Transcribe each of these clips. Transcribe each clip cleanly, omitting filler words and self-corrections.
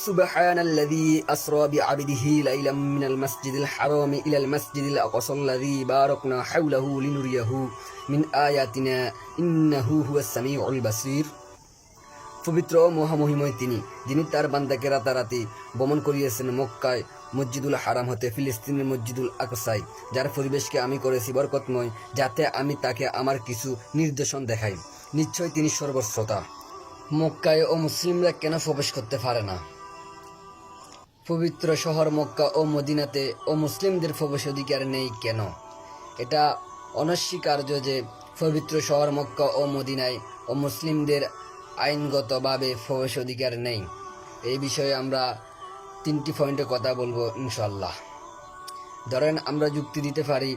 সুবহানাল্লাযী আসরা বিআবদিহি লাইলাম মিনাল মাসজিদিল হারামি ইলাল মাসজিদিল আকসাল্লাযী বারাকনা হাওলাহু লিনুরিয়াহু মিন আয়াতিনা ইন্নাহু হুয়াস সামিউল বাসীর। পবিত্র ও মহামহিময় তিনি, যিনি তার বান্দাকে রাতারাতি ভ্রমণ করিয়েছেন মক্কায় মসজিদুল হারাম হতে ফিলিস্তিনের মসজিদুল আকসায়, যার পরিবেশকে আমি করেছি বরকতময়, যাতে আমি তাকে আমার কিছু নির্দেশন দেখাই। নিশ্চয় তিনি সর্বশ্রোতা। মক্কায় ও মুসলিমরা কেন প্রবেশ করতে পারে না? পবিত্র শহর মক্কা ও মদিনাতে ও মুসলিমদের প্রবেশ অধিকার নেই কেন? এটা অনস্বীকার্য যে পবিত্র শহর মক্কা ও মদিনায় ও মুসলিমদের আইনগতভাবে প্রবেশ অধিকার নেই। এই বিষয়ে আমরা 3টি পয়েন্টে কথা বলবো ইনশাল্লাহ। ধরেন, আমরা যুক্তি দিতে পারি,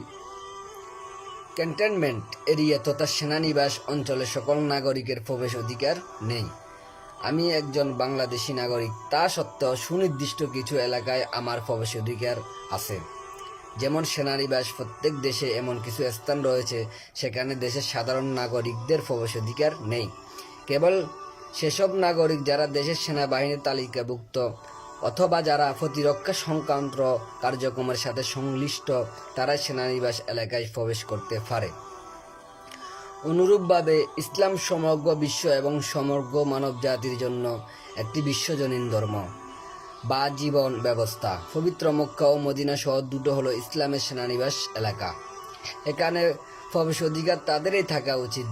ক্যান্টনমেন্ট এরিয়া তথা সেনানিবাস অঞ্চলে সকল নাগরিকের প্রবেশ অধিকার নেই। আমি একজন বাংলাদেশি নাগরিক, তা সত্ত্বেও সুনির্দিষ্ট কিছু এলাকায় আমার প্রবেশ অধিকার আছে। যেমন সেনানিবাস, প্রত্যেক দেশে এমন কিছু স্থান রয়েছে সেখানে দেশের সাধারণ নাগরিকদের প্রবেশ অধিকার নেই। কেবল সেসব নাগরিক যারা দেশের সেনাবাহিনীর তালিকাভুক্ত অথবা যারা প্রতিরক্ষা সংক্রান্ত কার্যক্রমের সাথে সংশ্লিষ্ট তারাই সেনানিবাস এলাকায় প্রবেশ করতে পারে। অনুরূপভাবে ইসলাম সমগ্র বিশ্ব এবং সমগ্র মানব জাতির জন্য একটি বিশ্বজনীন ধর্ম বা জীবন ব্যবস্থা। পবিত্র মক্কা ও মদিনা শহর দুটো হলো ইসলামের সেনানিবাস এলাকা। এখানে প্রবেশ অধিকার তাদেরই থাকা উচিত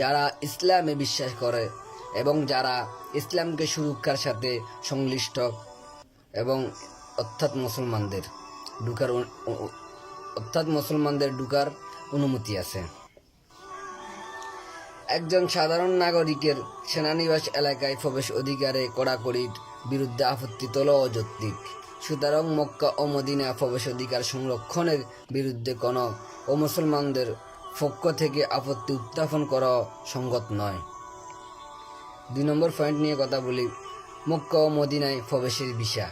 যারা ইসলামে বিশ্বাস করে এবং যারা ইসলামকে সুরক্ষার সাথে সংশ্লিষ্ট এবং অর্থাৎ মুসলমানদের ঢুকার অনুমতি আছে। একজন সাধারণ নাগরিকের সেনানিবাস এলাকায় প্রবেশ অধিকারে কড়াকড়ির বিরুদ্ধে আপত্তি তোলা অযৌক্তিক। সুতরাং মক্কা ও মদিনা প্রবেশ অধিকার সংরক্ষণের বিরুদ্ধে কোনো মুসলমানদের পক্ষ থেকে আপত্তি উত্থাপন করা সঙ্গত নয়। 2 নম্বর পয়েন্ট নিয়ে কথা বলি, মক্কা ও মদিনায় প্রবেশের ভিসা।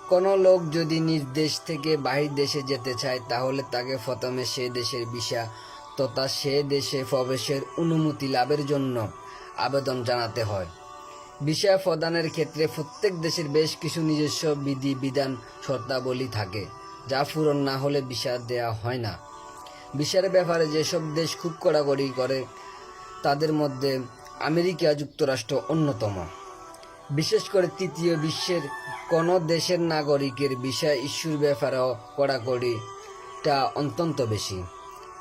কোনো লোক যদি নিজ দেশ থেকে বাহির দেশে যেতে চায় তাহলে তাকে প্রথমে সে দেশের ভিসা তথা সে দেশে প্রবেশের অনুমতি লাভের জন্য আবেদন জানাতে হয়। ভিসা প্রদানের ক্ষেত্রে প্রত্যেক দেশের বেশ কিছু নিজস্ব বিধি-বিধান, শর্তাবলী থাকে, যা পূরণ না হলে ভিসা দেওয়া হয় না। ভিসার ব্যাপারে যেসব দেশ খুব কড়াকড়ি করে তাদের মধ্যে আমেরিকা যুক্তরাষ্ট্র অন্যতম। বিশেষ করে তৃতীয় বিশ্বের কোনো দেশের নাগরিকের ভিসা ইস্যুর ব্যাপারেও কড়াকড়িটা অত্যন্ত বেশি।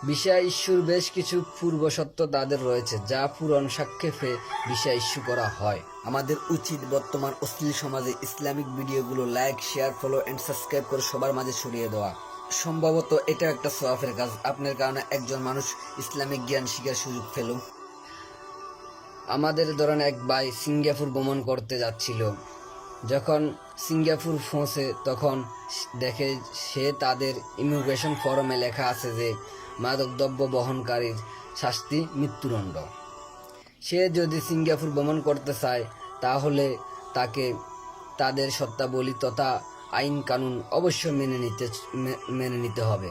ভিসা ইস্যুর বেশ কিছু পূর্বশর্ত তাদের রয়েছে, যা পূরণ সাপেক্ষে ভিসা ইস্যু করা হয়। আমাদের উচিত বর্তমান অশ্লীল সমাজে ইসলামিক ভিডিওগুলো like, share, follow and subscribe করে সবার মাঝে ছড়িয়ে দেওয়া। সম্ভবত এটা একটা সওয়াবের কাজ। আপনার কারণে একজন মানুষ ইসলামিক জ্ঞান শিখার সুযোগ পেল। আমাদের ধরেন এক ভাই সিঙ্গাপুর ভ্রমণ করতে যাচ্ছিল। যখন সিঙ্গাপুর পৌঁছে তখন দেখে সে তাদের ইমিগ্রেশন ফর্মে লেখা আছে যে মাদকদ্রব্য বহনকারীর শাস্তি মৃত্যুদণ্ড। সে যদি সিঙ্গাপুর ভ্রমণ করতে চায় তাহলে তাকে তাদের শর্তাবলী তথা আইন কানুন অবশ্যই মেনে নিতে হবে।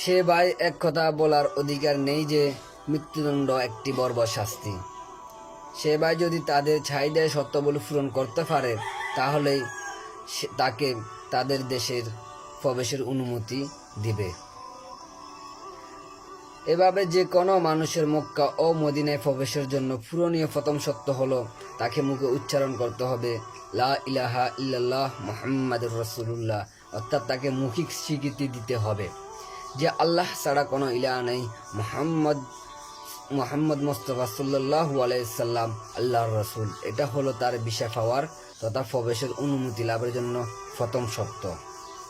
সে ভাই এক কথা বলার অধিকার নেই যে মৃত্যুদণ্ড একটি বর্বর শাস্তি। সে ভাই যদি তাদের চাহিদায় শর্তাবলী পূরণ করতে পারে তাহলেই তাকে তাদের দেশের প্রবেশের অনুমতি দিবে। এভাবে যে কোনো মানুষের মক্কা ও মদিনায় প্রবেশের জন্য পূরণীয় প্রথম শর্ত হলো তাকে মুখে উচ্চারণ করতে হবে লা ইলাহা ইল্লাল্লাহ মুহাম্মাদুর রাসূলুল্লাহ, অর্থাৎ তাকে মৌখিক স্বীকৃতি দিতে হবে যে আল্লাহ ছাড়া কোনো ইলাহ নেই, মুহাম্মদ মুস্তাফা সাল্লাল্লাহু আলাইহি সাল্লাম আল্লাহর রাসূল। এটা হলো তার ভিসা পাওয়ার তথা প্রবেশের অনুমতি লাভের জন্য প্রথম শর্ত।